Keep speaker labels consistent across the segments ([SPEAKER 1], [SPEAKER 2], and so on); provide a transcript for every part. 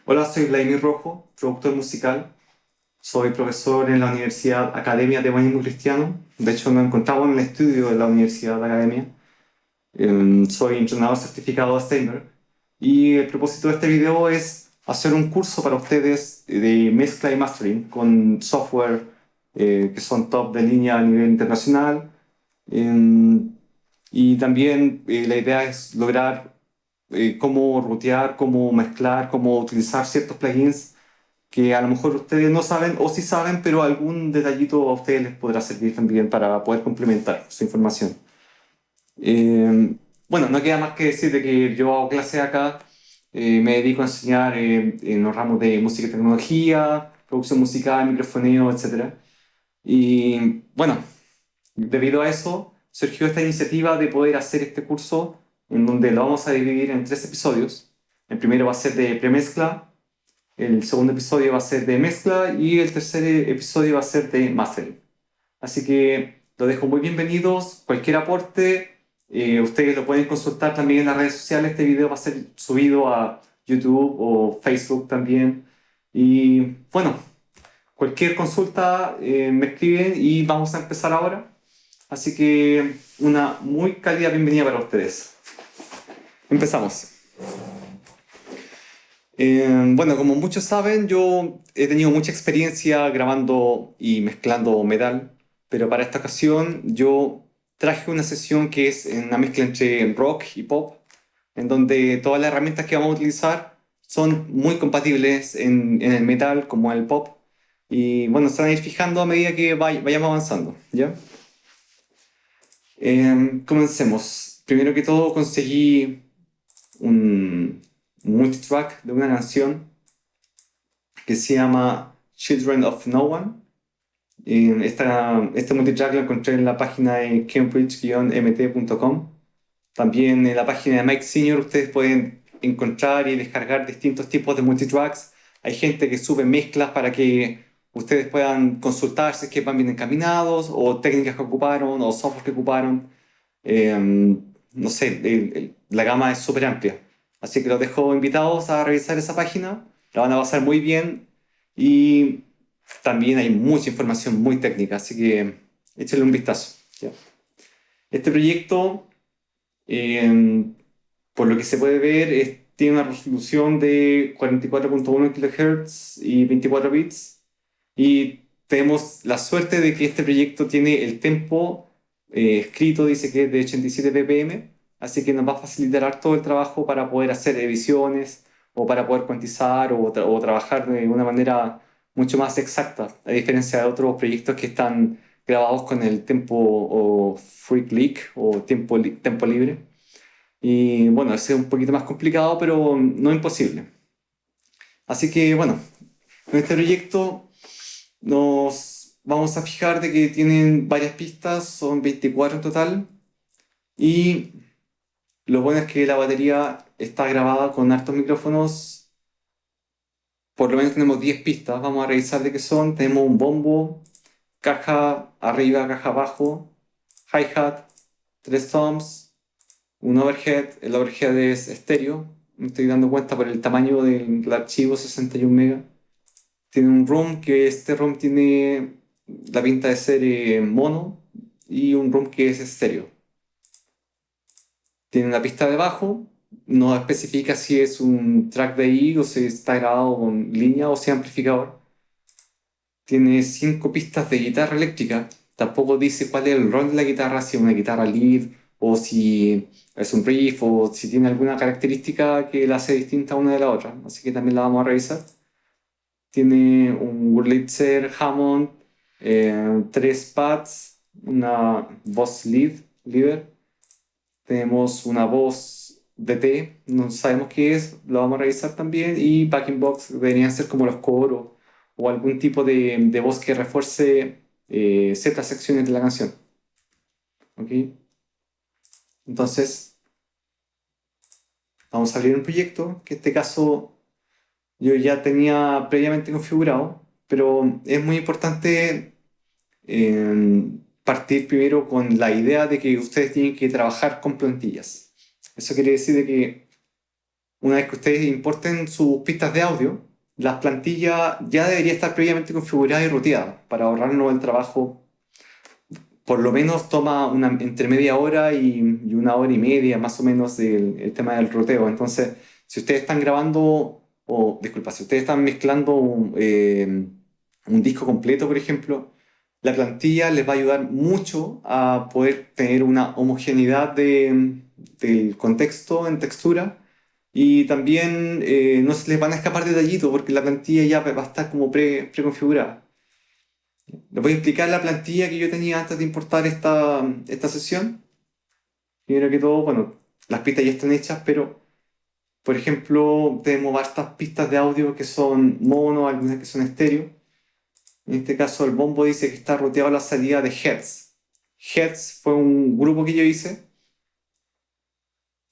[SPEAKER 1] Hola, soy Vladimir Rojo, productor musical. Soy profesor en la Universidad Academia de Humanismo Cristiano. De hecho, nos encontramos en el estudio de la Universidad Academia. Soy entrenador certificado de Steinberg. Y el propósito de este video es hacer un curso para ustedes de mezcla y mastering con software que son top de línea a nivel internacional. Em, y también la idea es lograr cómo rutear, cómo mezclar, cómo utilizar ciertos plugins que a lo mejor ustedes no saben o sí saben, pero algún detallito a ustedes les podrá servir también para poder complementar su información. Eh, bueno, no queda más que decir de que yo hago clase acá, me dedico a enseñar en los ramos de música y tecnología, producción musical, microfoneo, etcétera. Y bueno, debido a eso surgió esta iniciativa de poder hacer este curso en donde lo vamos a dividir en tres episodios. El primero va a ser de premezcla, el segundo episodio va a ser de mezcla y el tercer episodio va a ser de mastering. Así que lo dejo muy bienvenidos. Cualquier aporte, ustedes lo pueden consultar también en las redes sociales. Este video va a ser subido a YouTube o Facebook también. Y bueno, cualquier consulta me escriben y vamos a empezar ahora. Así que una muy cálida bienvenida para ustedes. Empezamos. Bueno, como muchos saben, yo he tenido mucha experiencia grabando y mezclando metal, pero para esta ocasión yo traje una sesión que es una mezcla entre rock y pop, en donde todas las herramientas que vamos a utilizar son muy compatibles en el metal como en el pop. Y bueno, se van a ir fijando a medida que vayamos avanzando, ¿ya? Comencemos. Primero que todo conseguí un multitrack de una canción que se llama Children of No One. Este multitrack lo encontré en la página de cambridge-mt.com. También en la página de Mike Senior ustedes pueden encontrar y descargar distintos tipos de multitracks. Hay gente que sube mezclas para que ustedes puedan consultar si es que van bien encaminados o técnicas que ocuparon o software que ocuparon. Eh, no sé, la gama es súper amplia. Así que los dejo invitados a revisar esa página. La van a pasar muy bien y también hay mucha información muy técnica, así que échale un vistazo. ¿Ya? Este proyecto, eh, por lo que se puede ver, tiene una resolución de 44.1 kHz y 24 bits. Y tenemos la suerte de que este proyecto tiene el tempo escrito, dice que es de 87 ppm, así que nos va a facilitar todo el trabajo para poder hacer ediciones o para poder cuantizar o trabajar de una manera mucho más exacta, a diferencia de otros proyectos que están grabados con el tempo o free click o tempo libre. Y bueno, ese es un poquito más complicado, pero no imposible. Así que bueno, con este proyecto nos vamos a fijar de que tienen varias pistas, son 24 en total. Y lo bueno es que la batería está grabada con hartos micrófonos. Por lo menos tenemos 10 pistas. Vamos a revisar de qué son. Tenemos un bombo, caja arriba, caja abajo, hi-hat, tres toms, un overhead. El overhead es estéreo. Me estoy dando cuenta por el tamaño del archivo, 61 megas. Tiene un ROM que este ROM tiene la pinta de ser mono y un ROM que es estéreo. Tiene una pista de bajo, no especifica si es un track de ahí o si está grabado con línea o si amplificador. Tiene 5 pistas de guitarra eléctrica. Tampoco dice cuál es el rol de la guitarra, si es una guitarra lead o si es un riff o si tiene alguna característica que la hace distinta una de la otra. Así que también la vamos a revisar. Tiene un Wurlitzer Hammond, tres pads, una voz leader. Tenemos una voz DT, no sabemos qué es, lo vamos a revisar también. Y backing box deberían ser como los coros o algún tipo de voz que refuerce ciertas secciones de la canción. ¿Ok? Entonces, vamos a abrir un proyecto, que en este caso yo ya tenía previamente configurado, pero es muy importante partir primero con la idea de que ustedes tienen que trabajar con plantillas. Eso quiere decir de que una vez que ustedes importen sus pistas de audio, las plantillas ya debería estar previamente configurada y ruteada para ahorrarnos el trabajo. Por lo menos toma entre media hora y una hora y media más o menos el tema del ruteo. Entonces, si ustedes están grabando, o disculpa, si ustedes están mezclando un disco completo, por ejemplo, la plantilla les va a ayudar mucho a poder tener una homogeneidad del contexto en textura y también no se les van a escapar detallitos porque la plantilla ya va a estar como preconfigurada. Les voy a explicar la plantilla que yo tenía antes de importar esta sesión. Primero que todo, bueno, las pistas ya están hechas, pero por ejemplo, tenemos hartas pistas de audio que son mono, algunas que son estéreo. En este caso, el bombo dice que está roteado a la salida de Hertz. Hertz fue un grupo que yo hice.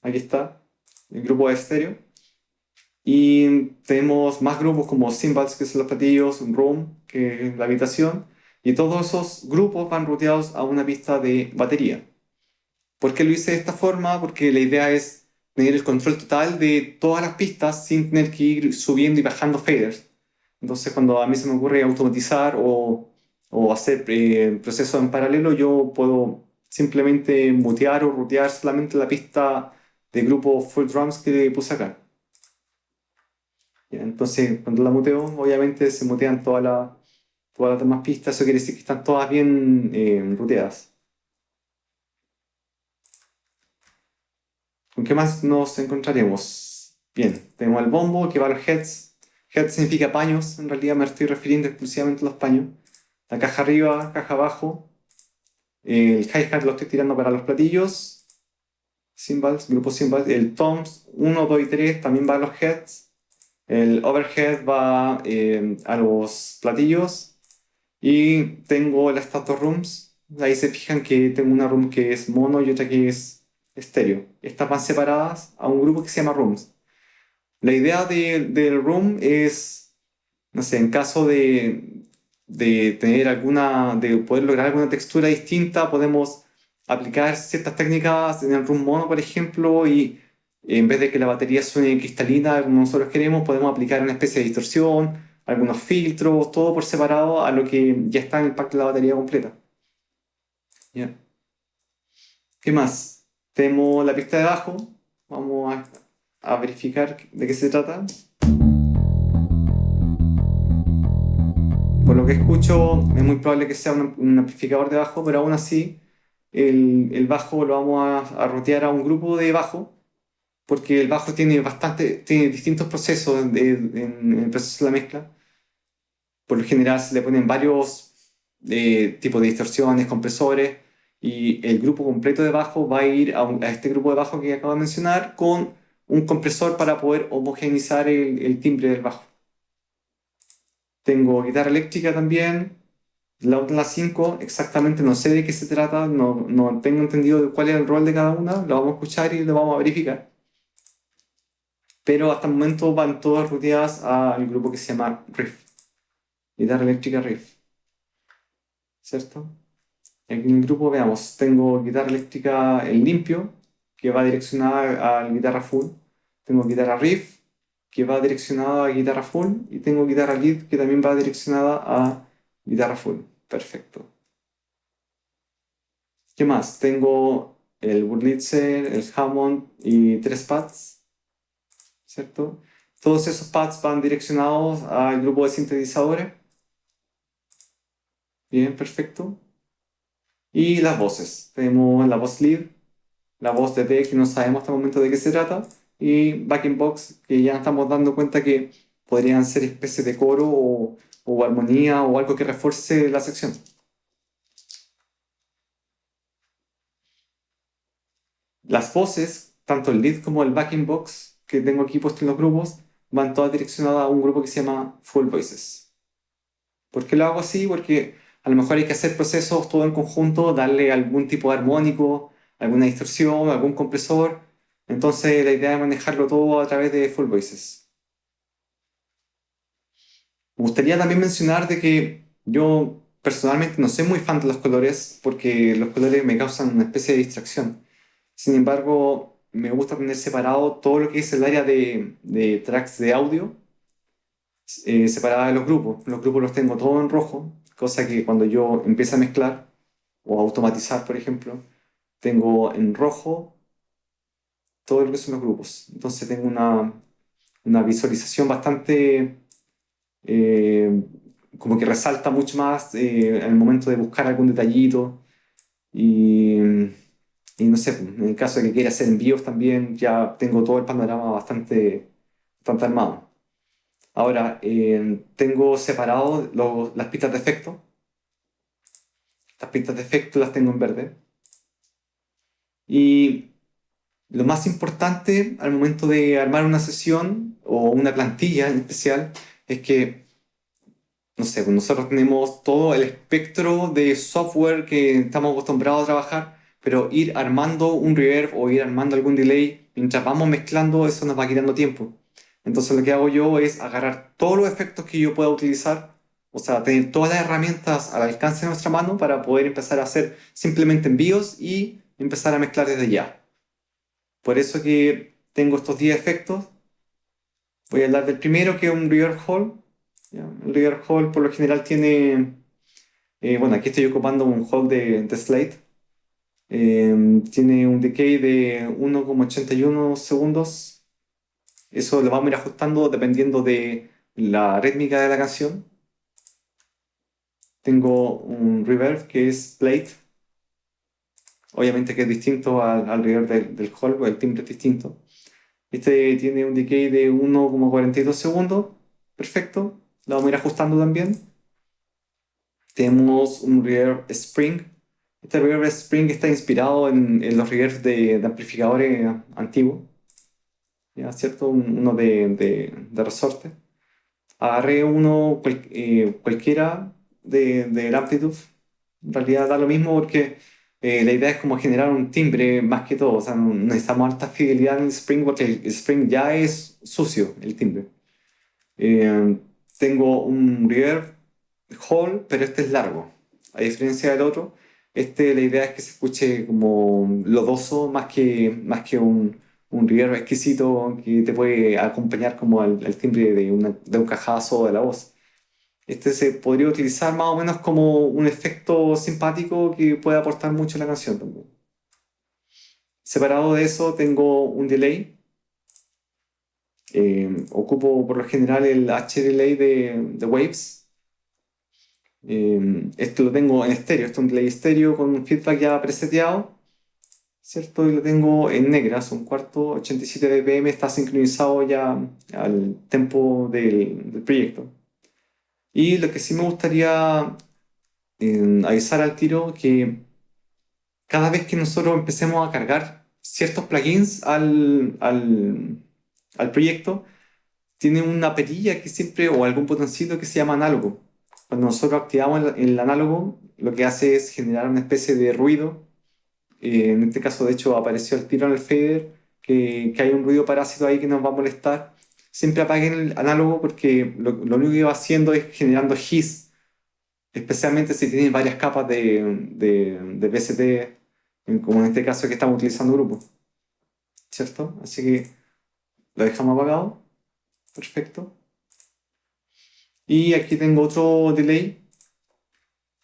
[SPEAKER 1] Aquí está, el grupo de estéreo. Y tenemos más grupos como cymbals, que son los platillos, un room, que es la habitación. Y todos esos grupos van ruteados a una pista de batería. ¿Por qué lo hice de esta forma? Porque la idea es tener el control total de todas las pistas sin tener que ir subiendo y bajando faders. Entonces, cuando a mí se me ocurre automatizar o hacer procesos en paralelo, yo puedo simplemente mutear o rutear solamente la pista de grupo full drums que puse acá. ¿Ya? Entonces, cuando la muteo, obviamente se mutean todas las demás pistas. Eso quiere decir que están todas bien ruteadas. ¿Con qué más nos encontraremos? Bien, tenemos el bombo que va a los heads. Head significa paños, en realidad me estoy refiriendo exclusivamente a los paños. La caja arriba, caja abajo. El hi-hat lo estoy tirando para los platillos. Cymbals, grupo cymbals. El toms 1, 2 y 3 también va a los heads. El overhead va a los platillos. Y tengo las status rooms. Ahí se fijan que tengo una room que es mono y otra que es estéreo. Estas van separadas a un grupo que se llama rooms. La idea del room es, no sé, en caso de tener de poder lograr alguna textura distinta, podemos aplicar ciertas técnicas en el room mono, por ejemplo, y en vez de que la batería suene cristalina, como nosotros queremos, podemos aplicar una especie de distorsión, algunos filtros, todo por separado a lo que ya está en el pack de la batería completa. ¿Ya? ¿Qué más? Tenemos la pista de bajo. Vamos a verificar de qué se trata. Por lo que escucho, es muy probable que sea un amplificador de bajo, pero aún así el bajo lo vamos a rotear a un grupo de bajo, porque el bajo tiene distintos procesos en el proceso de la mezcla. Por lo general se le ponen varios tipos de distorsiones, compresores, y el grupo completo de bajo va a ir a este grupo de bajo que acabo de mencionar con un compresor para poder homogeneizar el timbre del bajo. Tengo guitarra eléctrica también, la 5 exactamente no sé de qué se trata, no tengo entendido cuál es el rol de cada una, lo vamos a escuchar y lo vamos a verificar. Pero hasta el momento van todas ruteadas al grupo que se llama Riff, guitarra eléctrica Riff, ¿cierto? Aquí en el grupo, veamos, tengo guitarra eléctrica en limpio, que va direccionada a guitarra full. Tengo guitarra riff, que va direccionada a guitarra full. Y tengo guitarra lead, que también va direccionada a guitarra full. Perfecto. ¿Qué más? Tengo el Wurlitzer, el Hammond y tres pads, ¿cierto? Todos esos pads van direccionados al grupo de sintetizadores. Bien, perfecto. Y las voces. Tenemos la voz lead, la voz de D que no sabemos hasta el momento de qué se trata, y backing box que ya nos estamos dando cuenta que podrían ser especies de coro o armonía o algo que refuerce la sección. Las voces, tanto el lead como el backing box que tengo aquí puesto en los grupos, van todas direccionadas a un grupo que se llama Full Voices. ¿Por qué lo hago así? Porque a lo mejor hay que hacer procesos todo en conjunto, darle algún tipo de armónico, alguna distorsión, algún compresor. Entonces la idea es manejarlo todo a través de Full Voices. Me gustaría también mencionar de que yo personalmente no soy muy fan de los colores porque los colores me causan una especie de distracción. Sin embargo, me gusta tener separado todo lo que es el área de tracks de audio, separada de los grupos. Los grupos los tengo todos en rojo, cosa que cuando yo empiezo a mezclar o automatizar, por ejemplo, tengo en rojo todo lo que son los grupos. Entonces tengo una visualización bastante, eh, como que resalta mucho más en el momento de buscar algún detallito. Y, y no sé, en el caso de que quiera hacer envíos también, ya tengo todo el panorama bastante armado. Ahora, tengo separado las pistas de efecto. Las pistas de efecto las tengo en verde. Y lo más importante al momento de armar una sesión o una plantilla en especial es que, no sé, pues nosotros tenemos todo el espectro de software que estamos acostumbrados a trabajar, pero ir armando un reverb o ir armando algún delay, mientras vamos mezclando, eso nos va quitando tiempo. Entonces lo que hago yo es agarrar todos los efectos que yo pueda utilizar, o sea, tener todas las herramientas al alcance de nuestra mano para poder empezar a hacer simplemente envíos y empezar a mezclar desde ya. Por eso que tengo estos 10 efectos. Voy a hablar del primero, que es un reverb hall. ¿Ya? El reverb hall por lo general tiene, bueno, aquí estoy ocupando un hall de Slate. Tiene un decay de 1,81 segundos. Eso lo vamos a ir ajustando dependiendo de la rítmica de la canción. Tengo un reverb que es plate. Obviamente que es distinto al reverb del hall, porque el timbre es distinto. Este tiene un decay de 1,42 segundos. Perfecto. Lo vamos a ir ajustando también. Tenemos un reverb spring. Este reverb spring está inspirado en los reverbs de amplificadores antiguos. ¿Ya? ¿Cierto? Uno de resorte. Agarré uno cualquiera del Amplitude. En realidad da lo mismo porque la idea es como generar un timbre más que todo. O sea, no necesitamos alta fidelidad en el Spring porque el Spring ya es sucio, el timbre. Eh, Tengo un reverb hall, pero este es largo. A diferencia del otro, la idea es que se escuche como lodoso más que un reverb exquisito que te puede acompañar como al timbre de un cajazo de la voz. Este se podría utilizar más o menos como un efecto simpático que puede aportar mucho a la canción también. Separado de eso, tengo un delay. Ocupo por lo general el H-Delay de Waves. Esto lo tengo en estéreo, esto es un delay estéreo con un feedback ya preseteado, ¿cierto? Y lo tengo en negra, son cuarto, 87 dBm, está sincronizado ya al tempo del proyecto. Y lo que sí me gustaría avisar al tiro que cada vez que nosotros empecemos a cargar ciertos plugins al proyecto, tiene una perilla que siempre, o algún botoncito que se llama análogo. Cuando nosotros activamos el análogo, lo que hace es generar una especie de ruido. En este caso, de hecho, apareció el tiro en el fader, que hay un ruido parásito ahí que nos va a molestar. Siempre apaguen el análogo porque lo único que va haciendo es generando hiss, especialmente si tienen varias capas de VST, como en este caso que estamos utilizando grupo, ¿cierto? Así que lo dejamos apagado. Perfecto. Y aquí tengo otro delay.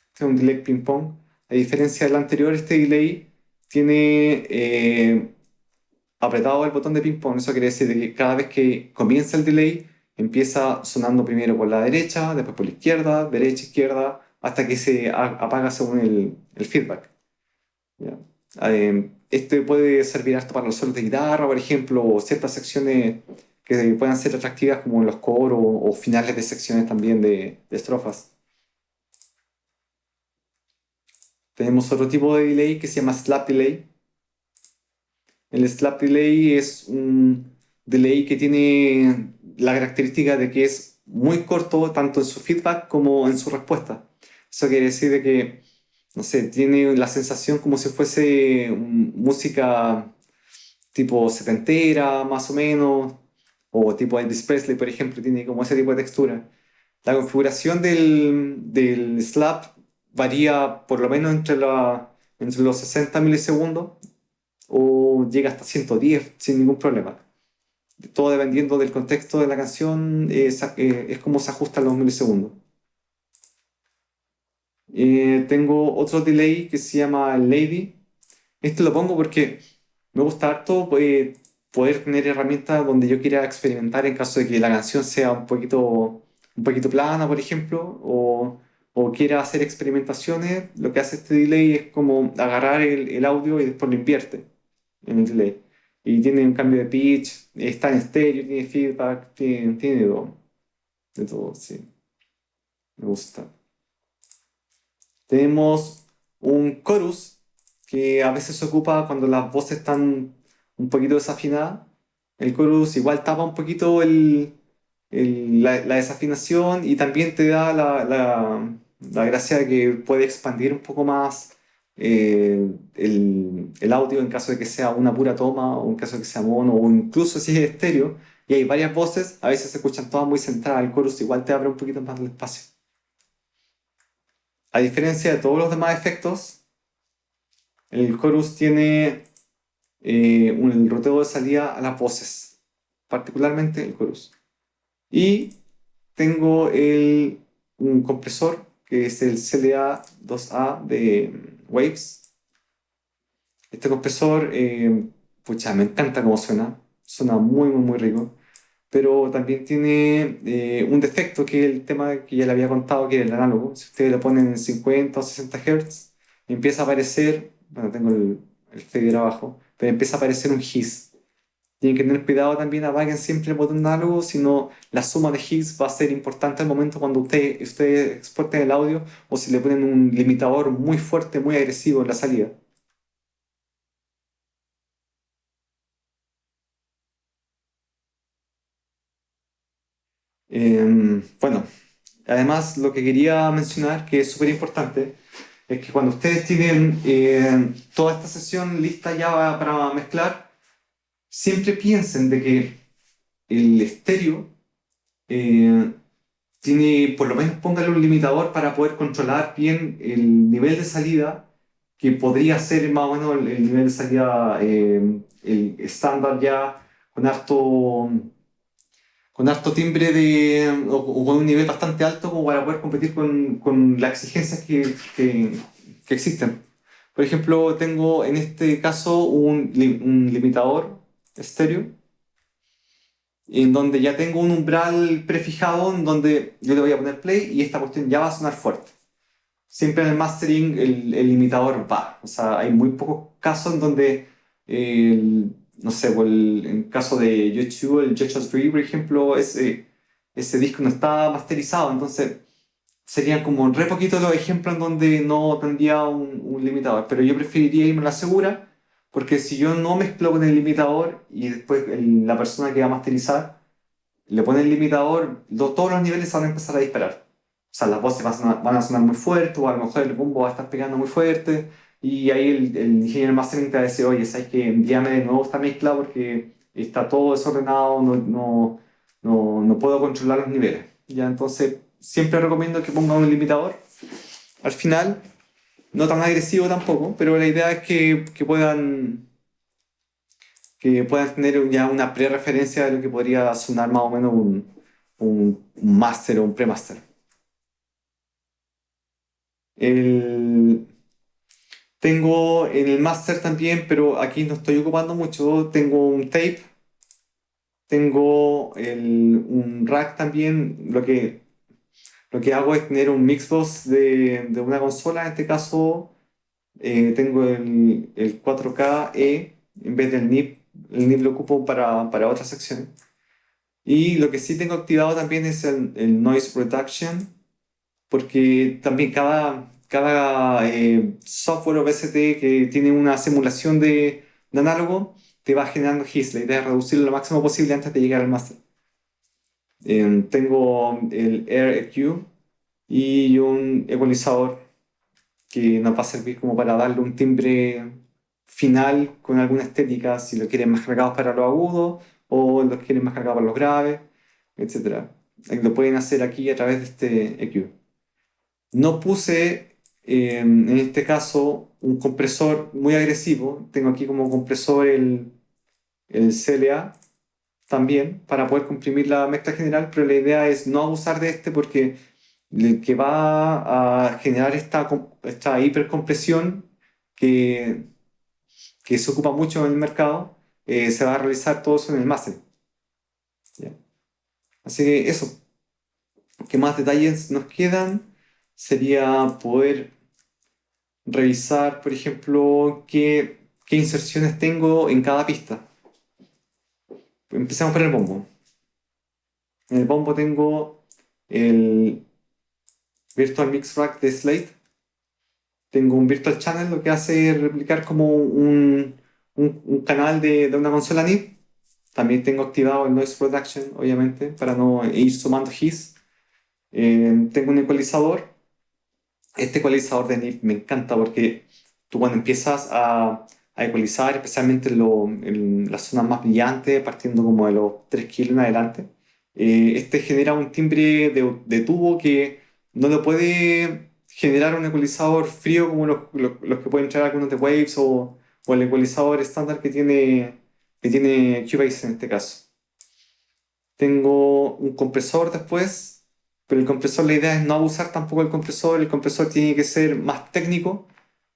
[SPEAKER 1] Este es un delay ping pong. A diferencia del anterior, este delay tiene apretado el botón de ping pong. Eso quiere decir que cada vez que comienza el delay, empieza sonando primero por la derecha, después por la izquierda, derecha, izquierda, hasta que se apaga según el feedback. ¿Ya? Este puede servir harto para los solos de guitarra, por ejemplo, o ciertas secciones que puedan ser atractivas como los coros o finales de secciones también de estrofas. Tenemos otro tipo de delay que se llama slap delay. El slap delay es un delay que tiene la característica de que es muy corto tanto en su feedback como en su respuesta. Eso quiere decir de que, no sé, tiene la sensación como si fuese música tipo setentera, más o menos, o tipo Elvis Presley, por ejemplo, tiene como ese tipo de textura. La configuración del slap varía por lo menos entre los 60 milisegundos o llega hasta 110 sin ningún problema. Todo dependiendo del contexto de la canción, es como se ajustan los milisegundos. Tengo otro delay que se llama Lady. Este lo pongo porque me gusta harto poder tener herramientas donde yo quiera experimentar en caso de que la canción sea un poquito plana, por ejemplo, o quiera hacer experimentaciones. Lo que hace este delay es como agarrar el audio y después lo invierte en el delay. Y tiene un cambio de pitch, está en estéreo, tiene feedback, tiene de todo, sí, me gusta. Tenemos un chorus que a veces se ocupa cuando las voces están un poquito desafinadas. El chorus igual tapa un poquito la desafinación y también te da la gracia de que puede expandir un poco más el audio en caso de que sea una pura toma o en caso de que sea mono o incluso si es estéreo y hay varias voces, a veces se escuchan todas muy centradas. El chorus igual te abre un poquito más el espacio. A diferencia de todos los demás efectos, el chorus tiene un roteo de salida a las voces, particularmente el chorus. Y tengo un compresor que es el CLA 2A de Waves. Este compresor, pucha, me encanta cómo suena. Suena muy, muy, muy rico. Pero también tiene un defecto que es el tema que ya le había contado, que es el análogo. Si ustedes lo ponen en 50 o 60 Hz, empieza a aparecer, bueno, tengo el fader abajo, pero empieza a aparecer un hiss. Tienen que tener cuidado también, apaguen siempre el botón análogo, si no la suma de hiss va a ser importante al momento cuando ustedes exporten el audio o si le ponen un limitador muy fuerte, muy agresivo en la salida. Bueno, además lo que quería mencionar, que es súper importante, es que cuando ustedes tienen toda esta sesión lista ya para mezclar, siempre piensen de que el estéreo eh, tiene, por lo menos póngale un limitador para poder controlar bien el nivel de salida, que podría ser más o menos el nivel de salida el estándar ya con harto timbre o con un nivel bastante alto como para poder competir con las exigencias que existen. Por ejemplo, tengo en este caso un limitador estéreo en donde ya tengo un umbral prefijado en donde yo le voy a poner play y esta cuestión ya va a sonar fuerte. Siempre en el mastering el limitador va. O sea, hay muy pocos casos en donde, no sé, pues en caso de YouTube, el Joshua Tree, por ejemplo, ese disco no está masterizado. Entonces, serían como re poquitos los ejemplos en donde no tendría un limitador. Pero yo preferiría irme a la segura, porque si yo no mezclo con el limitador y después la persona que va a masterizar le pone el limitador, todos los niveles van a empezar a disparar. O sea, las voces van a sonar muy fuerte, o a lo mejor el bombo va a estar pegando muy fuerte, y ahí el ingeniero mastering te va a decir, oye, ¿sabes qué? Envíame de nuevo esta mezcla porque está todo desordenado, no puedo controlar los niveles. Ya, entonces, siempre recomiendo que pongan un limitador. Al final, no tan agresivo tampoco, pero la idea es que puedan tener ya una pre-referencia de lo que podría sonar más o menos un máster o un pre-master. El- Tengo en el máster también, pero aquí no estoy ocupando mucho, tengo un tape, tengo un rack también. Lo que hago es tener un mixbox de una consola, en este caso tengo el 4K en vez del NIP. El NIP lo ocupo para otra sección. Y lo que sí tengo activado también es el noise reduction, porque también cada software o VST que tiene una simulación de análogo te va generando hiss. La idea es reducirlo lo máximo posible antes de llegar al máster. Tengo el Air EQ y un ecualizador que nos va a servir como para darle un timbre final con alguna estética, si lo quieren más cargados para los agudos o los quieren más cargados para los graves, etcétera. Lo pueden hacer aquí a través de este EQ. No puse En este caso, un compresor muy agresivo. Tengo aquí como compresor el CLA también para poder comprimir la mezcla general, pero la idea es no abusar de este porque el que va a generar esta hipercompresión que, que se ocupa mucho en el mercado, se va a realizar todo eso en el máster. ¿Ya? Así que eso, ¿qué más detalles nos quedan? Sería poder revisar, por ejemplo, qué inserciones tengo en cada pista. Empecemos por el bombo. En el bombo tengo el Virtual Mix Rack de Slate. Tengo un Virtual Channel, lo que hace es replicar como un canal de una consola NID. También tengo activado el Noise Reduction, obviamente, para no ir sumando hiss. Tengo un ecualizador. Este ecualizador de NIF me encanta porque tú cuando empiezas a ecualizar, especialmente en las zonas más brillantes, partiendo como de los 3 kilos en adelante, este genera un timbre de tubo que no lo puede generar un ecualizador frío como los que pueden traer algunos de Waves o el ecualizador estándar que tiene Cubase en este caso. Tengo un compresor después, pero el compresor la idea es no abusar tampoco del compresor. El compresor tiene que ser más técnico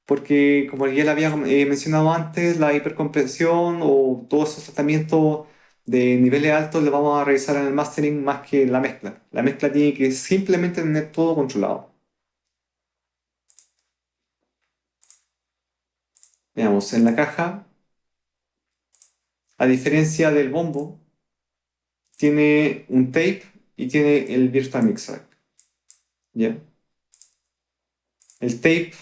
[SPEAKER 1] porque, como ya le había mencionado antes, la hipercompresión o todos esos tratamientos de niveles altos los vamos a realizar en el mastering más que en la mezcla. La mezcla tiene que simplemente tener todo controlado. Veamos, en la caja, a diferencia del bombo, tiene un tape y tiene el Virtual Mix Rack. ¿Ya? El tape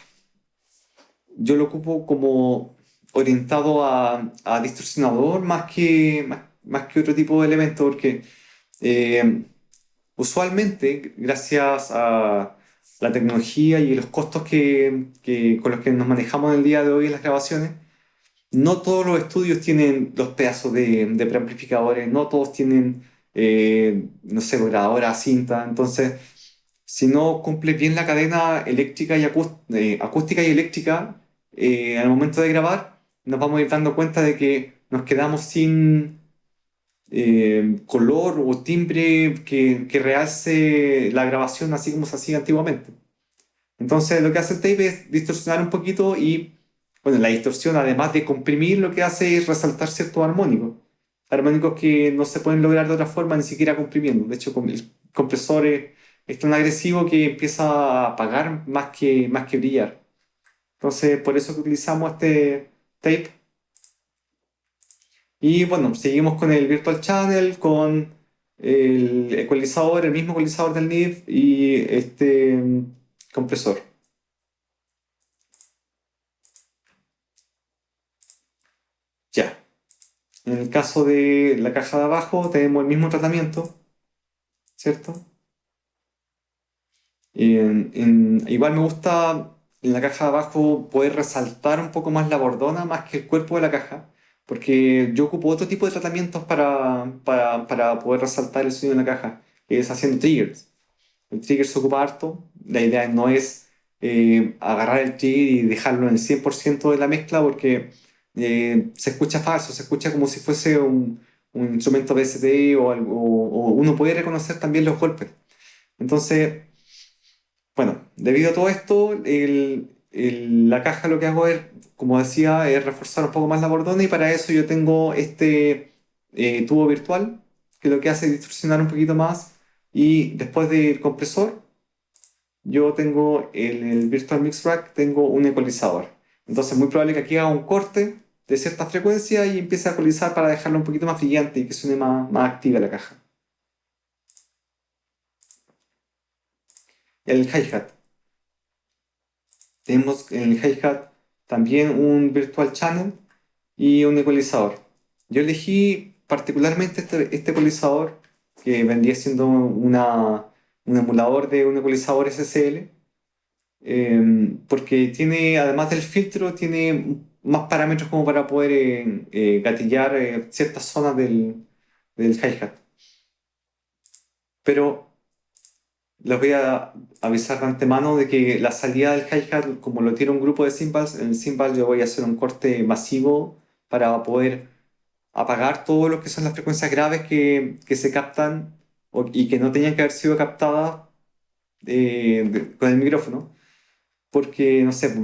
[SPEAKER 1] yo lo ocupo como orientado a distorsionador más que otro tipo de elemento, porque eh, usualmente, gracias a la tecnología y los costos con los que nos manejamos en el día de hoy en las grabaciones, no todos los estudios tienen los pedazos de preamplificadores, no todos tienen, no sé, grabadora cinta, entonces si no cumple bien la cadena eléctrica y acústica y eléctrica, al momento de grabar, nos vamos a ir dando cuenta de que nos quedamos sin color o timbre que realce la grabación así como se hacía antiguamente. Entonces, lo que hace el tape es distorsionar un poquito y, bueno, la distorsión, además de comprimir, lo que hace es resaltar ciertos armónicos. Armónicos que no se pueden lograr de otra forma ni siquiera comprimiendo. De hecho, el compresor es tan agresivo que empieza a apagar más que brillar. Entonces, por eso que utilizamos este tape. Y bueno, seguimos con el Virtual Channel, con el ecualizador, el mismo ecualizador del NIF y este compresor. Ya. En el caso de la caja de abajo tenemos el mismo tratamiento, ¿cierto? Igual me gusta en la caja de abajo poder resaltar un poco más la bordona más que el cuerpo de la caja, porque yo ocupo otro tipo de tratamientos para poder resaltar el sonido de la caja, que es haciendo triggers. El trigger se ocupa harto, la idea no es agarrar el trigger y dejarlo en el 100% de la mezcla porque se escucha falso, se escucha como si fuese un instrumento VST o uno puede reconocer también los golpes. Entonces, bueno, debido a todo esto, la caja lo que hago es, como decía, es reforzar un poco más la bordona y para eso yo tengo este tubo virtual que lo que hace es distorsionar un poquito más y después del compresor yo tengo el Virtual Mix Rack, tengo un ecualizador. Entonces es muy probable que aquí haga un corte de cierta frecuencia y empiece a ecualizar para dejarlo un poquito más brillante y que suene más activa la caja. El hi-hat. Tenemos en el hi-hat también un virtual channel y un ecualizador. Yo elegí particularmente este ecualizador que vendría siendo un emulador de un ecualizador SSL, porque tiene, además del filtro, tiene más parámetros como para poder gatillar ciertas zonas del hi-hat. Pero les voy a avisar de antemano de que la salida del hi-hat, como lo tiene un grupo de cymbals, en el cymbal yo voy a hacer un corte masivo para poder apagar todo lo que son las frecuencias graves que se captan y que no tenían que haber sido captadas con el micrófono. Porque, no sé,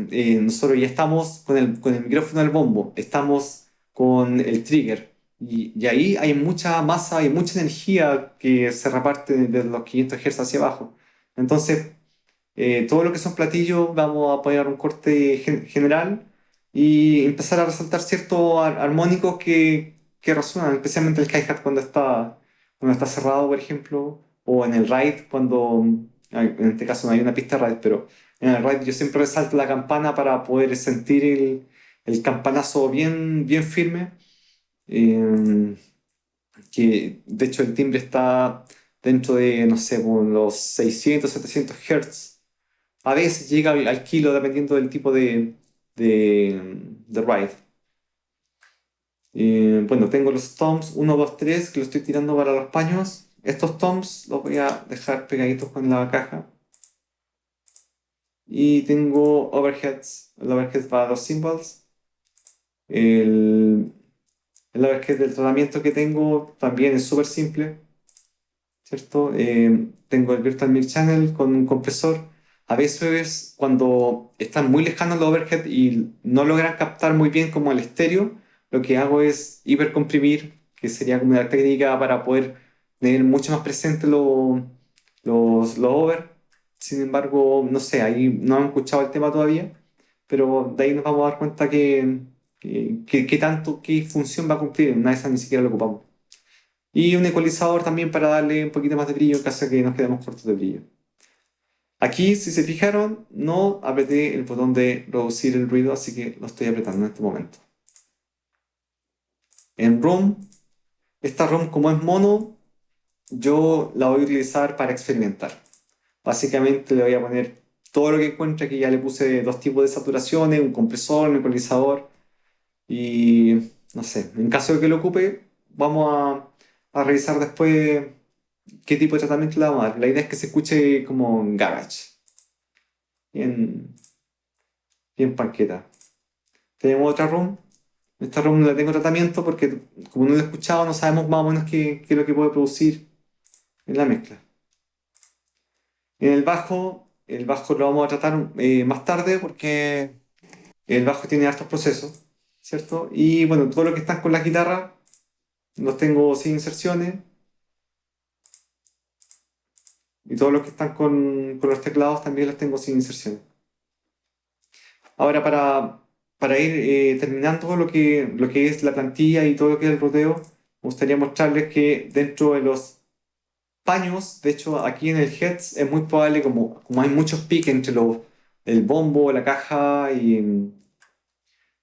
[SPEAKER 1] nosotros ya estamos con el micrófono del bombo, estamos con el trigger, y ahí hay mucha masa y mucha energía que se reparte de los 500 Hz hacia abajo. Entonces, todo lo que son platillos, vamos a poner un corte general y empezar a resaltar ciertos armónicos que resuenan, especialmente el hi-hat cuando está cerrado, por ejemplo, o en el ride, en este caso no hay una pista ride, pero en el ride yo siempre resalto la campana para poder sentir el campanazo bien firme, eh, que de hecho el timbre está dentro de, no sé, por los 600, 700 Hz. A veces llega al kilo dependiendo del tipo de ride. Bueno, tengo los toms 1, 2, 3 que los estoy tirando para los paños. Estos toms los voy a dejar pegaditos con la caja. Y tengo overheads. El overhead para los cymbals. El, el overhead del tratamiento que tengo también es súper simple, ¿cierto? Tengo el Virtual Mix Channel con un compresor. A veces cuando están muy lejanos los overhead y no logran captar muy bien como el estéreo, lo que hago es hipercomprimir, que sería como una técnica para poder tener mucho más presente los over. Sin embargo, no sé, ahí no han escuchado el tema todavía, pero de ahí nos vamos a dar cuenta que tanto, qué función va a cumplir. Una de esas ni siquiera lo ocupamos. Y un ecualizador también para darle un poquito más de brillo en caso de que nos quedemos cortos de brillo. Aquí, si se fijaron, no apreté el botón de reducir el ruido, así que lo estoy apretando en este momento. En ROM, esta ROM como es mono, yo la voy a utilizar para experimentar. Básicamente le voy a poner todo lo que encuentre, aquí ya le puse dos tipos de saturaciones, un compresor, un ecualizador y no sé, en caso de que lo ocupe, vamos a revisar después qué tipo de tratamiento le vamos a dar. La idea es que se escuche como en garage, bien, bien panqueta. Tenemos otra room. Esta room no la tengo tratamiento porque como no la he escuchado, no sabemos más o menos qué es lo que puede producir en la mezcla. En el bajo lo vamos a tratar más tarde porque el bajo tiene hartos procesos, ¿cierto? Y bueno, todo lo que están con la guitarra los tengo sin inserciones y todos los que están con los teclados también los tengo sin inserciones. Ahora, para ir terminando lo que es la plantilla y todo lo que es el rodeo, me gustaría mostrarles que dentro de los paños, de hecho, aquí en el Heads es muy probable, como hay muchos piques entre el bombo, la caja y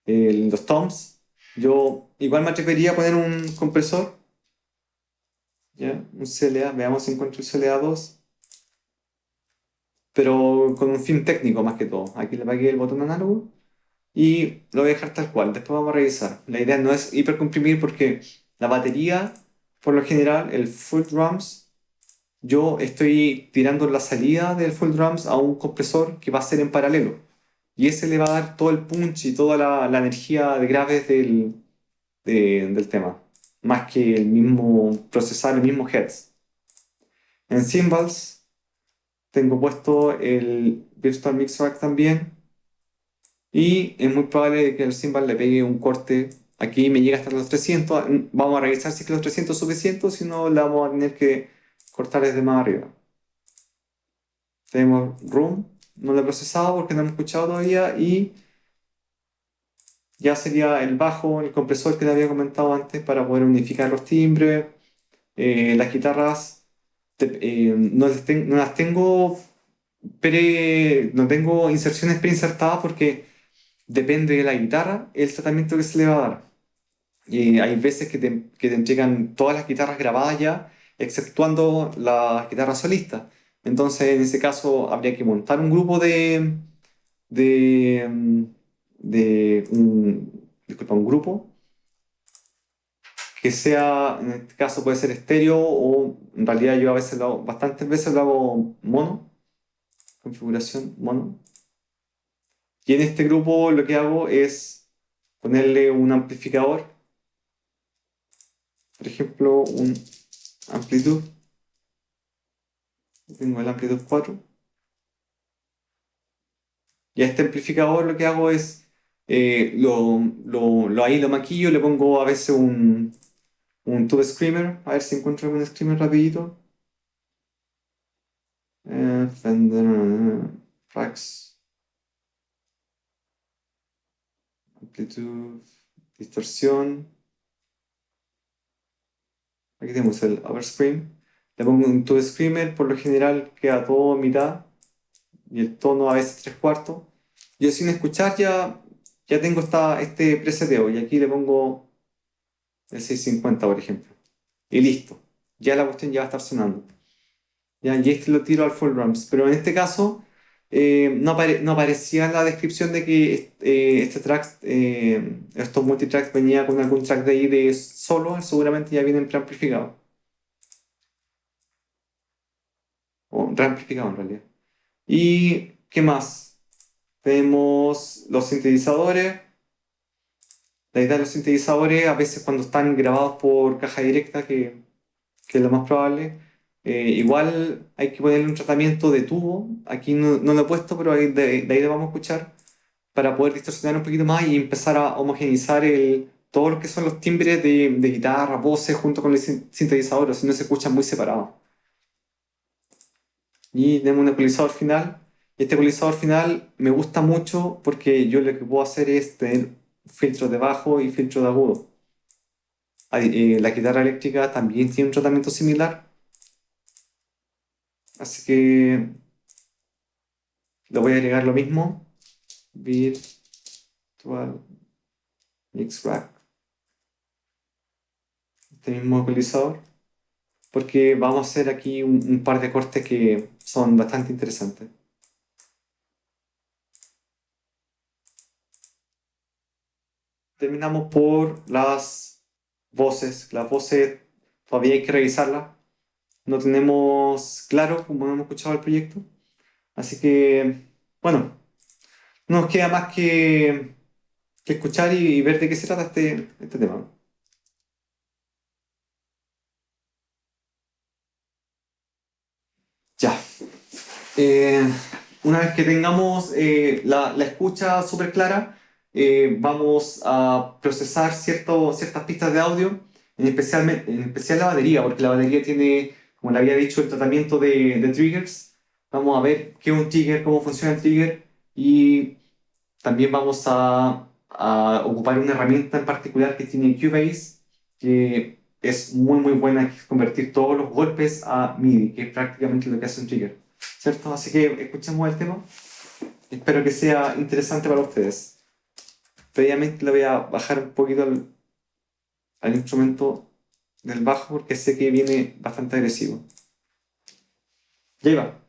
[SPEAKER 1] los toms, yo igual me atrevería a poner un compresor, ¿ya? Un CLA, veamos si encuentro el CLA 2, pero con un fin técnico más que todo. Aquí le apagué el botón análogo y lo voy a dejar tal cual. Después vamos a revisar. La idea no es hipercomprimir porque la batería, por lo general, el full drums, yo estoy tirando la salida del full drums a un compresor que va a ser en paralelo. Y ese le va a dar todo el punch y toda la energía de graves del tema, más que el mismo procesar, el mismo heads. En cymbals tengo puesto el Virtual Mix Rack también. Y es muy probable que el cymbal le pegue un corte. Aquí me llega hasta los 300. Vamos a revisar si es que los 300 es suficiente, si no, la vamos a tener que cortar desde más arriba. Tenemos Room, no lo he procesado porque no hemos escuchado todavía. Y ya sería el bajo, el compresor que te había comentado antes para poder unificar los timbres. Las guitarras no las tengo no tengo inserciones preinsertadas porque depende de la guitarra el tratamiento que se le va a dar. Y hay veces que te entregan todas las guitarras grabadas ya, exceptuando las guitarras solistas. Entonces, en ese caso, habría que montar un grupo de, mm, disculpa, un grupo que sea, en este caso puede ser estéreo o en realidad yo a veces lo hago, bastantes veces lo hago mono, configuración mono. Y en este grupo lo que hago es ponerle un amplificador, por ejemplo, un amplitud. Tengo el amplitud 4. Y a este amplificador lo que hago es, ahí lo maquillo, le pongo a veces un tube screamer, a ver si encuentro algún screamer rapidito. Fender Rax, amplitud, distorsión. Aquí tenemos el overscream. Le pongo un tube screamer, por lo general queda todo a mitad y el tono a veces tres cuartos. Yo sin escuchar ya tengo este preseteo y aquí le pongo el 650 por ejemplo. Y listo. Ya la cuestión ya va a estar sonando. Ya, y este lo tiro al full ramps. Pero en este caso no aparecía en la descripción de que este track, estos multitracks venía con algún track de ahí de solo, seguramente ya vienen preamplificados. O reamplificados en realidad. ¿Y qué más? Tenemos los sintetizadores. La idea de los sintetizadores, a veces cuando están grabados por caja directa, que es lo más probable, igual hay que ponerle un tratamiento de tubo. Aquí no lo he puesto, pero de ahí lo vamos a escuchar para poder distorsionar un poquito más y empezar a homogeneizar todo lo que son los timbres de guitarra, voces junto con el sintetizador, si no se escuchan muy separados. Y tenemos un ecualizador final. Y este ecualizador final me gusta mucho porque yo lo que puedo hacer es tener filtros de bajo y filtros de agudo. La guitarra eléctrica también tiene un tratamiento similar, así que le voy a agregar lo mismo. Virtual Mix Rack, este mismo ecualizador, porque vamos a hacer aquí un par de cortes que son bastante interesantes. Terminamos por las voces. Las voces todavía hay que revisarlas. No tenemos claro cómo hemos escuchado el proyecto. Así que, bueno, no nos queda más que escuchar y ver de qué se trata este tema. Ya. Eh, una vez que tengamos la escucha súper clara, vamos a procesar ciertas pistas de audio, en especial la batería, porque la batería tiene, como le había dicho, el tratamiento de triggers. Vamos a ver qué es un trigger, cómo funciona el trigger y también vamos a ocupar una herramienta en particular que tiene Cubase, que es muy buena, que es convertir todos los golpes a MIDI, que es prácticamente lo que hace un trigger. ¿Cierto? Así que escuchemos el tema. Espero que sea interesante para ustedes. Previamente le voy a bajar un poquito al instrumento del bajo porque sé que viene bastante agresivo. Ya iba.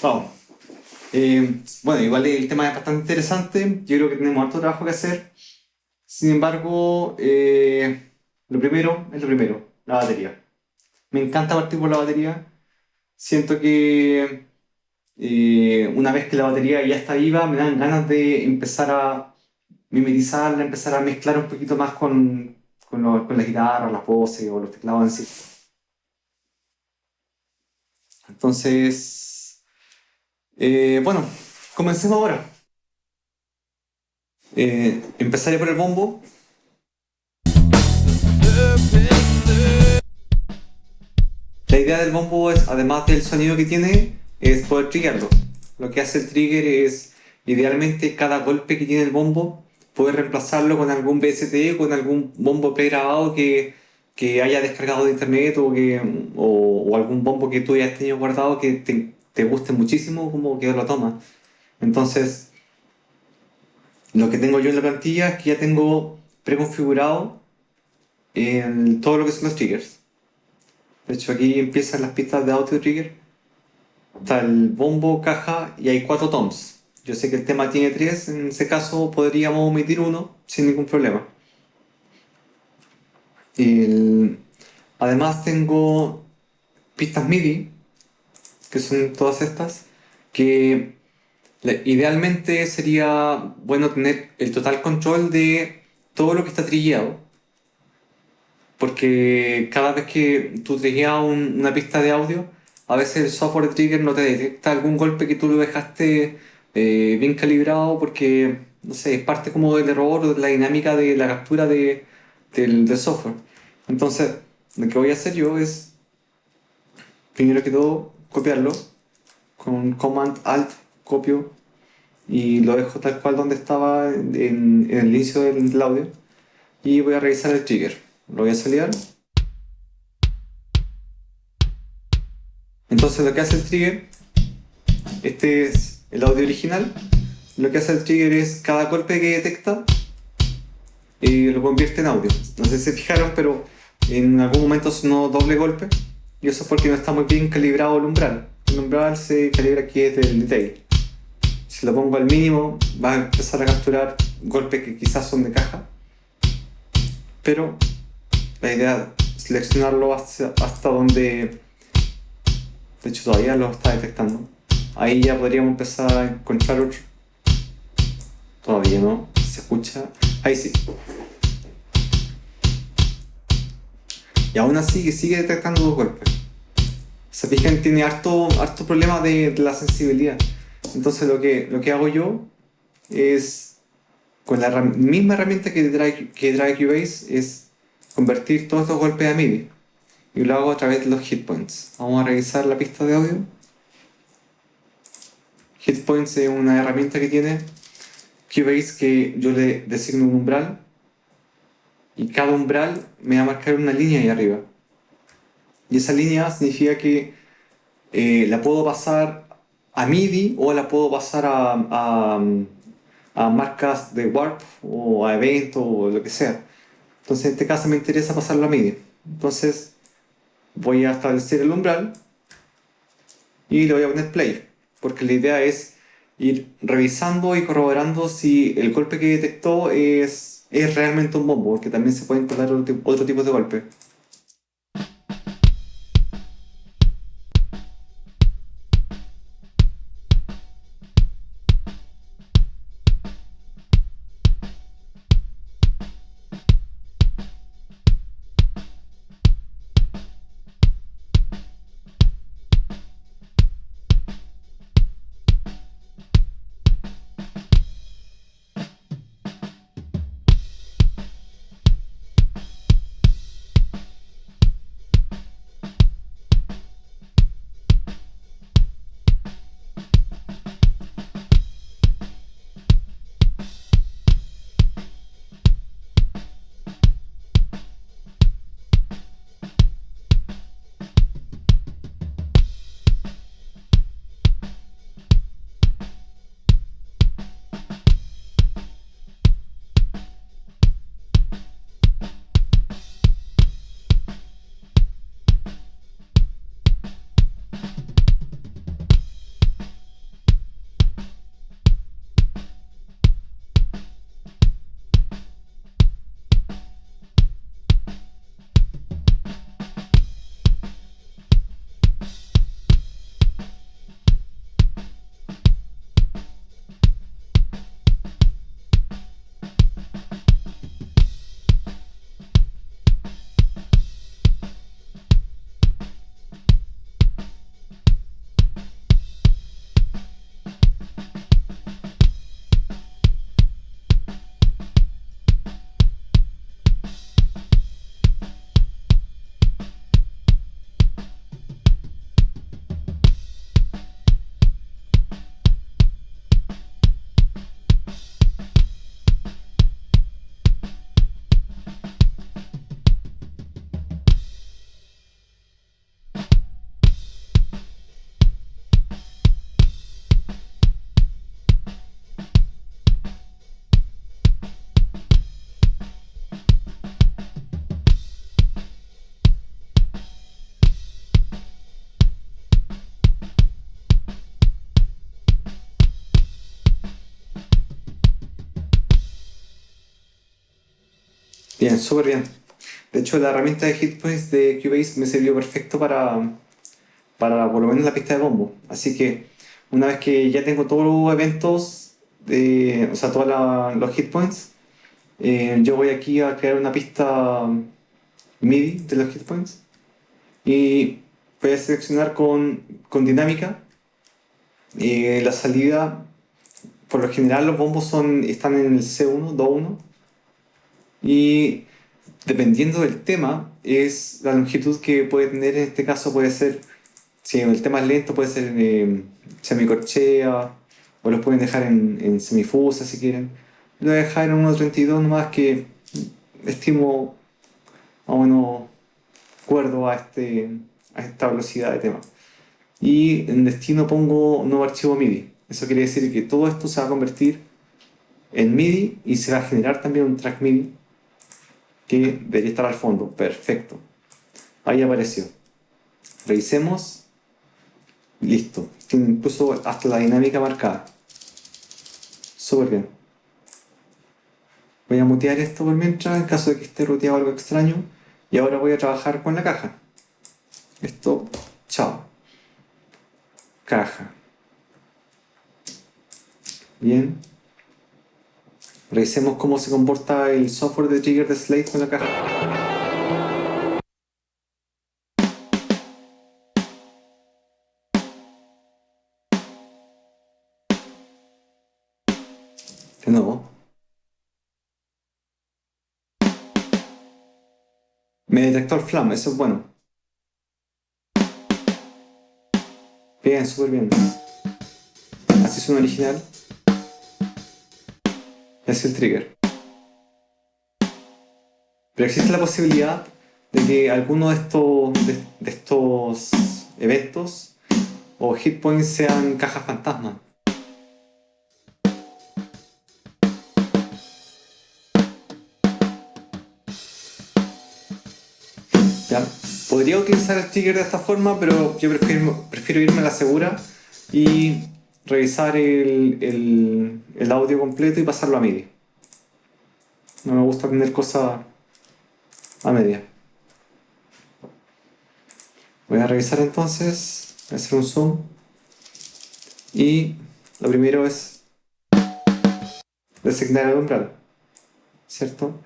[SPEAKER 1] Wow. Bueno, igual el tema es bastante interesante. Yo creo que tenemos harto trabajo que hacer. Sin embargo, lo primero es lo primero, la batería. Me encanta partir por la batería. Siento que una vez que la batería ya está viva, me dan ganas de empezar a mimetizarla, empezar a mezclar un poquito más con la guitarra, las voces o los teclados en sí. Entonces, bueno, comencemos ahora. Empezaré por el bombo. La idea del bombo es, además del sonido que tiene, es poder triggerlo. Lo que hace el trigger es, idealmente, cada golpe que tiene el bombo, poder reemplazarlo con algún VST o con algún bombo pregrabado que haya descargado de internet o algún bombo que tú hayas tenido guardado que te guste muchísimo como que lo tomas. Entonces, lo que tengo yo en la plantilla es que ya tengo preconfigurado todo lo que son los triggers. De hecho, aquí empiezan las pistas de audio trigger. Está el bombo, caja y hay 4 toms. Yo sé que el tema tiene 3, en ese caso podríamos omitir uno sin ningún problema. El- Además tengo pistas MIDI, que son todas estas, que idealmente sería bueno tener el total control de todo lo que está trillado, porque cada vez que tú trigueas una pista de audio, a veces el software de trigger no te detecta algún golpe que tú lo dejaste bien calibrado porque, no sé, es parte como del error o de la dinámica de la captura del software. Entonces, lo que voy a hacer yo es, primero que todo, copiarlo con Command Alt, copio y lo dejo tal cual donde estaba en el inicio del audio y voy a revisar el trigger. Lo voy a salidar. Entonces lo que hace el trigger, este es el audio original, lo que hace el trigger es cada golpe que detecta lo convierte en audio. No sé si se fijaron, pero en algún momento sonó doble golpe y eso es porque no está muy bien calibrado el umbral. El umbral se calibra aquí desde el detail. Si lo pongo al mínimo va a empezar a capturar golpes que quizás son de caja, pero la idea es seleccionarlo hasta donde, de hecho todavía lo está detectando. Ahí ya podríamos empezar a encontrar otro. Todavía no, se escucha. Ahí sí. Y aún así que sigue detectando dos golpes. Se fijan, tiene harto problema de la sensibilidad. Entonces lo que hago yo es, con la misma herramienta que trae Cubase, es convertir todos estos golpes a MIDI. Y lo hago a través de los hit points. Vamos a revisar la pista de audio. Hit points es una herramienta que tiene Cubase que yo le designo un umbral y cada umbral me va a marcar una línea ahí arriba. Y esa línea significa que la puedo pasar a MIDI o la puedo pasar a marcas de Warp o a eventos o lo que sea. Entonces en este caso me interesa pasarlo a MIDI. Entonces voy a establecer el umbral y le voy a poner play, porque la idea es ir revisando y corroborando si el golpe que detectó es realmente un bombo, porque también se pueden colar otro tipo de golpes. Bien, súper bien. De hecho, la herramienta de HitPoints de Cubase me sirvió perfecto para por lo menos la pista de bombo. Así que una vez que ya tengo todos los eventos, o sea, todos los hitpoints, yo voy aquí a crear una pista MIDI de los hitpoints y voy a seleccionar con dinámica la salida. Por lo general los bombos están en el C1, Do1 y dependiendo del tema es la longitud que puede tener. En este caso puede ser, si el tema es lento, puede ser semicorchea o los pueden dejar en semifusa si quieren. Lo voy a dejar en 1.32 nomás, que estimo más o menos acuerdo a esta velocidad de tema. Y en destino pongo un nuevo archivo MIDI. Eso quiere decir que todo esto se va a convertir en MIDI y se va a generar también un track MIDI que debería estar al fondo. Perfecto. Ahí apareció. Revisemos. Listo. Tiene incluso hasta la dinámica marcada. Súper bien. Voy a mutear esto por mientras, en caso de que esté ruteado algo extraño. Y ahora voy a trabajar con la caja. Esto, chao. Caja. Bien. Revisemos cómo se comporta el software de trigger de Slate con la caja. De nuevo. Me detectó el flam, eso es bueno. Bien, súper bien. Así suena original. Y así el trigger. Pero existe la posibilidad de que alguno de estos eventos o hit points sean cajas fantasma. ¿Ya? Podría utilizar el trigger de esta forma, pero yo prefiero irme a la segura y revisar el audio completo y pasarlo a MIDI. No me gusta tener cosas a media. Voy a revisar entonces, voy a hacer un zoom y lo primero es designar el umbral, ¿cierto?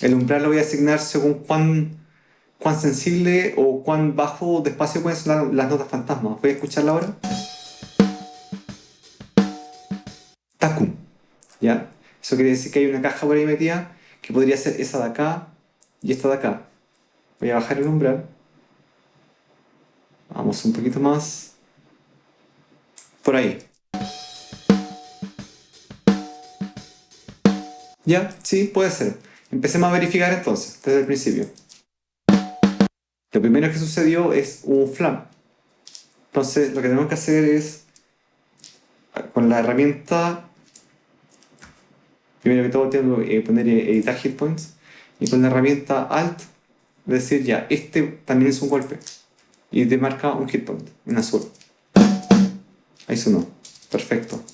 [SPEAKER 1] El umbral lo voy a asignar según cuán sensible o cuán bajo o despacio pueden sonar las notas fantasmas. Voy a escucharla ahora. Takum, ¿ya? Eso quiere decir que hay una caja por ahí metida que podría ser esa de acá y esta de acá. Voy a bajar el umbral. Vamos un poquito más. Por ahí. ¿Ya? Sí, puede ser. Empecemos a verificar entonces, desde el principio. Lo primero que sucedió es un flam. Entonces lo que tenemos que hacer es, con la herramienta, primero que todo tengo que poner editar hit points, y con la herramienta Alt, decir ya, este también es un golpe. Y te marca un hit point en azul. Ahí sonó. Perfecto.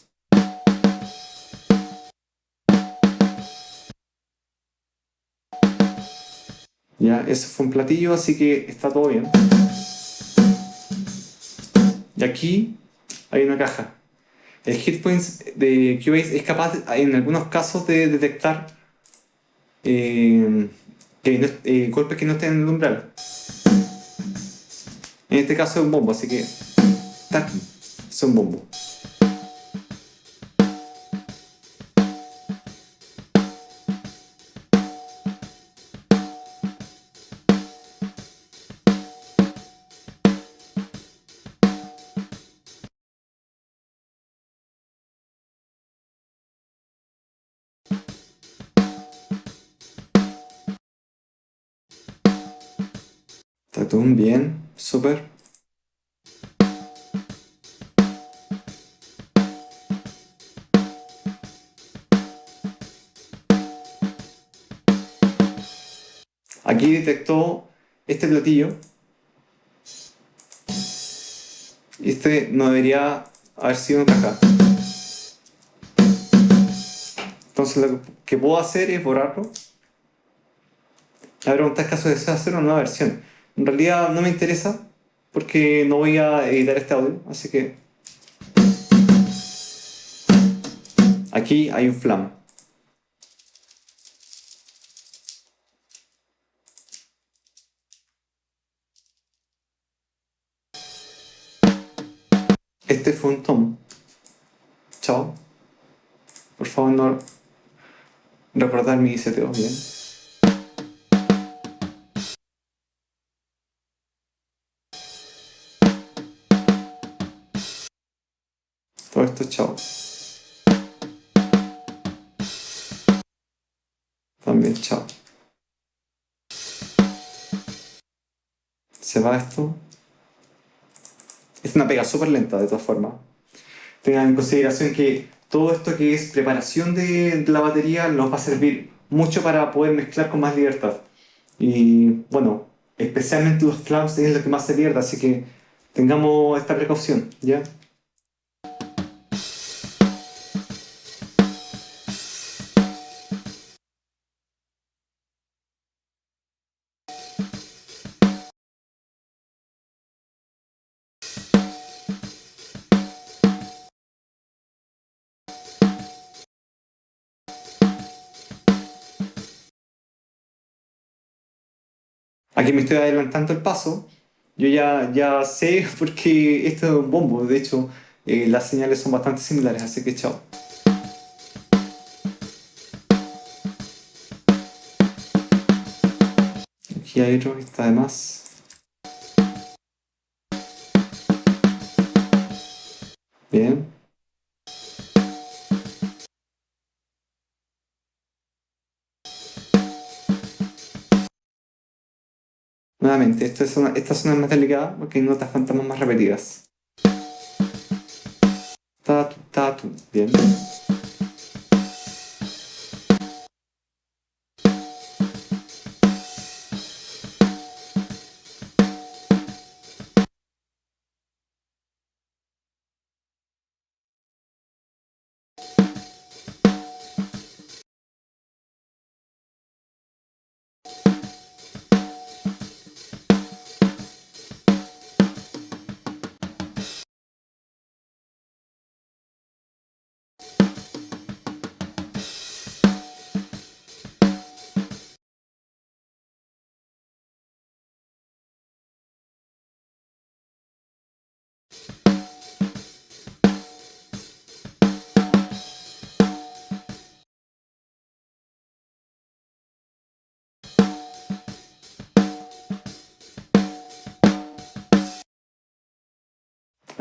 [SPEAKER 1] Ya, eso fue un platillo, así que está todo bien. Y aquí hay una caja. El hit points de Cubase es capaz, en algunos casos, de detectar golpes que no estén en el umbral. En este caso es un bombo, así que tac, es un bombo. Tatum, bien, súper. Aquí detectó este platillo. Y este no debería haber sido una caja. Entonces lo que puedo hacer es borrarlo. La pregunta es caso deseo hacer una nueva versión. En realidad no me interesa porque no voy a editar este audio, así que aquí hay un flam. Este fue un tom. Chao. Por favor, no recordar mi seteo bien. Todo esto, chao. También, chao. Se va esto. Es una pega súper lenta, de todas formas. Tengan en consideración que todo esto que es preparación de la batería nos va a servir mucho para poder mezclar con más libertad. Y bueno, especialmente los flaps es lo que más se pierde, así que tengamos esta precaución, ¿ya? Aquí me estoy adelantando el paso. Yo ya sé porque esto es un bombo, de hecho, las señales son bastante similares, así que chao. Aquí hay otro que está de más. Bien. Nuevamente, esta zona es más delicada porque hay notas fantasmas más repetidas. Tatu, tatu. Bien.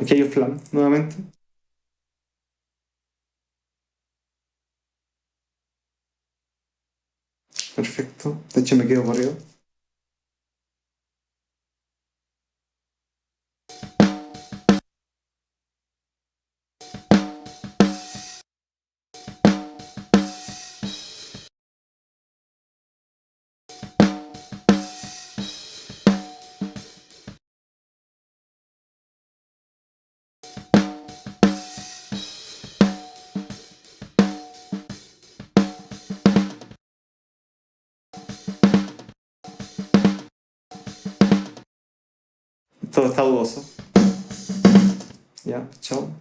[SPEAKER 1] Aquí hay un flan, nuevamente. Perfecto. De hecho, me quedo corrido. Todo está dudoso. Ya, chao.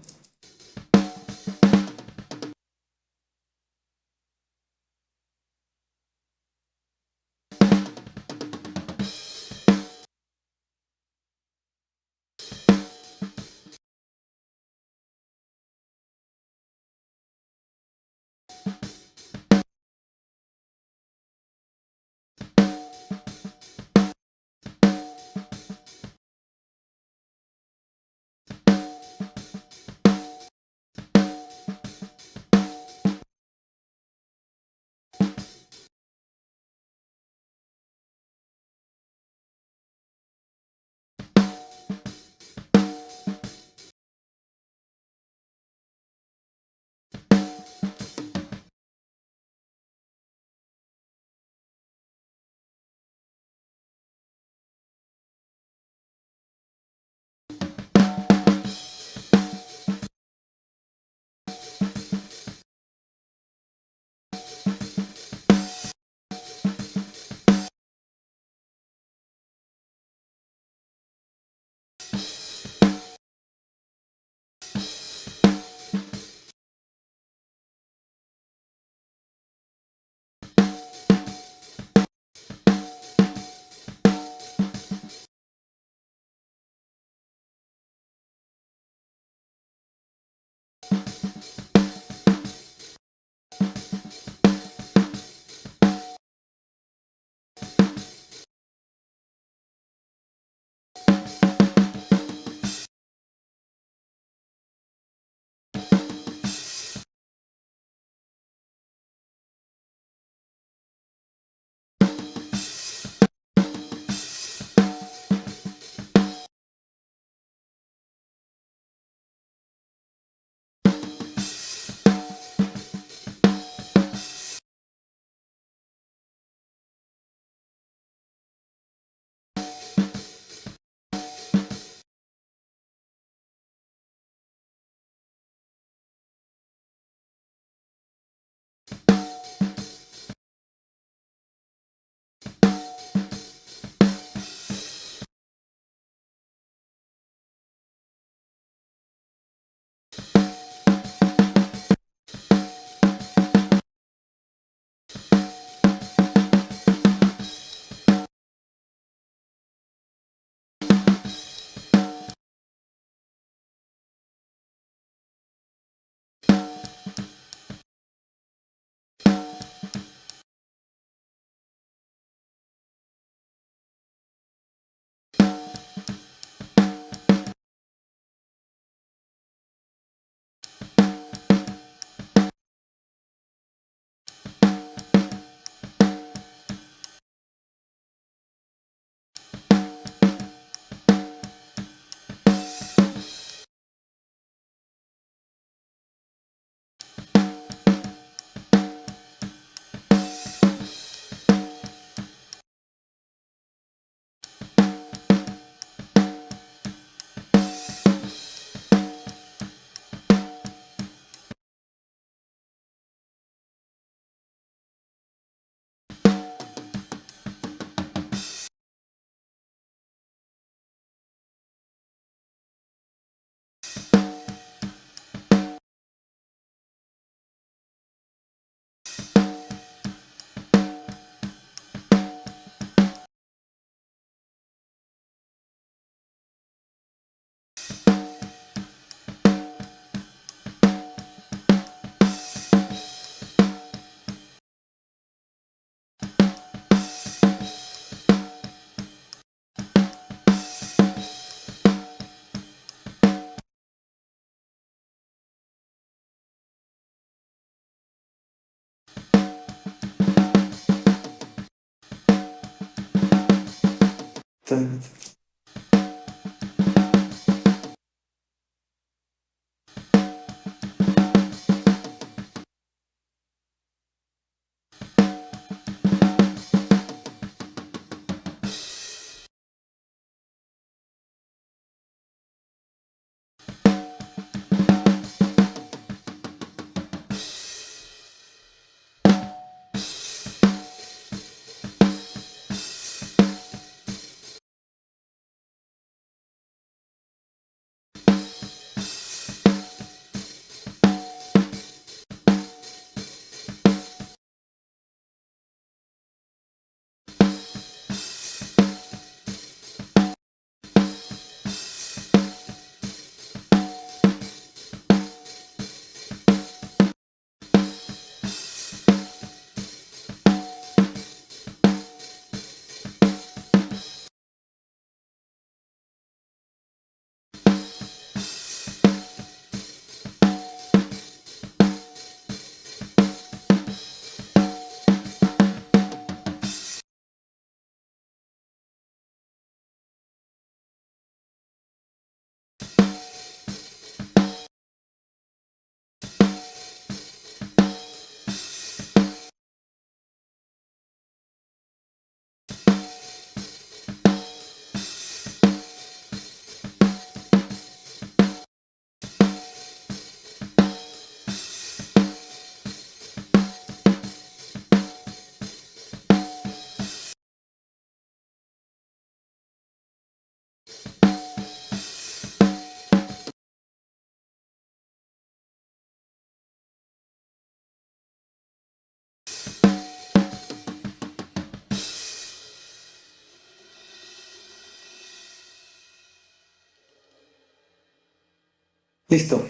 [SPEAKER 1] Listo.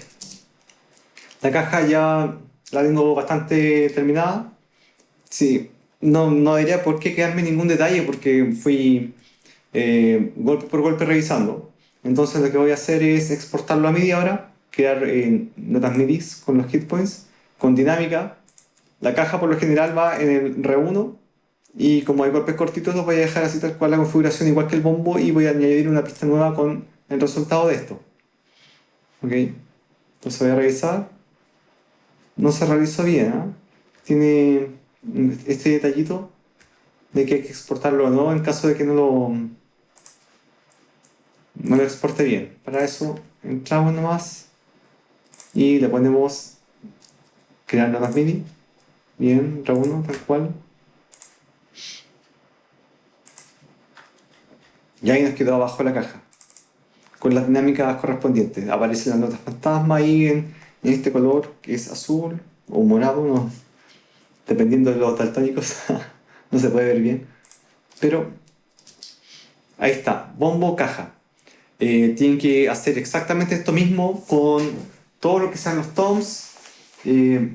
[SPEAKER 1] La caja ya la tengo bastante terminada. Sí, no diría por qué quedarme ningún detalle porque fui golpe por golpe revisando. Entonces lo que voy a hacer es exportarlo a MIDI ahora, crear notas MIDI con los hit points, con dinámica. La caja por lo general va en el R1 y como hay golpes cortitos los voy a dejar así tal cual la configuración igual que el bombo y voy a añadir una pista nueva con el resultado de esto. ¿Ok? Entonces voy a revisar. No se realizó bien, ¿ah? Tiene este detallito de que hay que exportarlo o no en caso de que no lo exporte bien. Para eso entramos nomás y le ponemos crear notas MIDI. Bien, R1 tal cual. Y ahí nos quedó abajo la caja con las dinámicas correspondientes. Aparecen las notas fantasma ahí en este color que es azul o morado, no, dependiendo de los daltónicos, no se puede ver bien. Pero ahí está, bombo, caja. Tienen que hacer exactamente esto mismo con todo lo que sean los toms.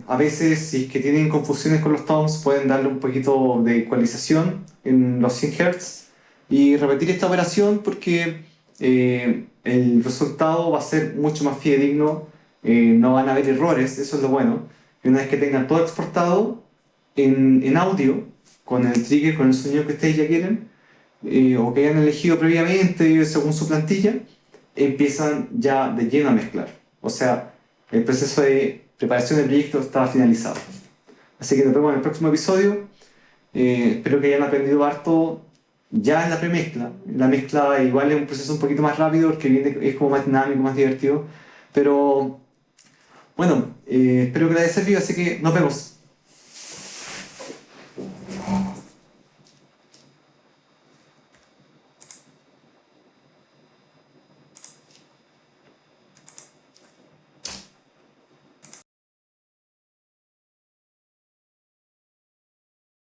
[SPEAKER 1] A veces, si es que tienen confusiones con los toms, pueden darle un poquito de ecualización en los 100 Hz y repetir esta operación porque el resultado va a ser mucho más fidedigno, no van a haber errores, eso es lo bueno. Y una vez que tengan todo exportado en audio, con el trigger, con el sonido que ustedes ya quieren, o que hayan elegido previamente según su plantilla, empiezan ya de lleno a mezclar. O sea, el proceso de preparación del proyecto está finalizado. Así que nos vemos en el próximo episodio. Espero que hayan aprendido harto ya en la premezcla. La mezcla igual es un proceso un poquito más rápido porque es como más dinámico, más divertido. Pero bueno, espero que les haya servido, así que nos vemos.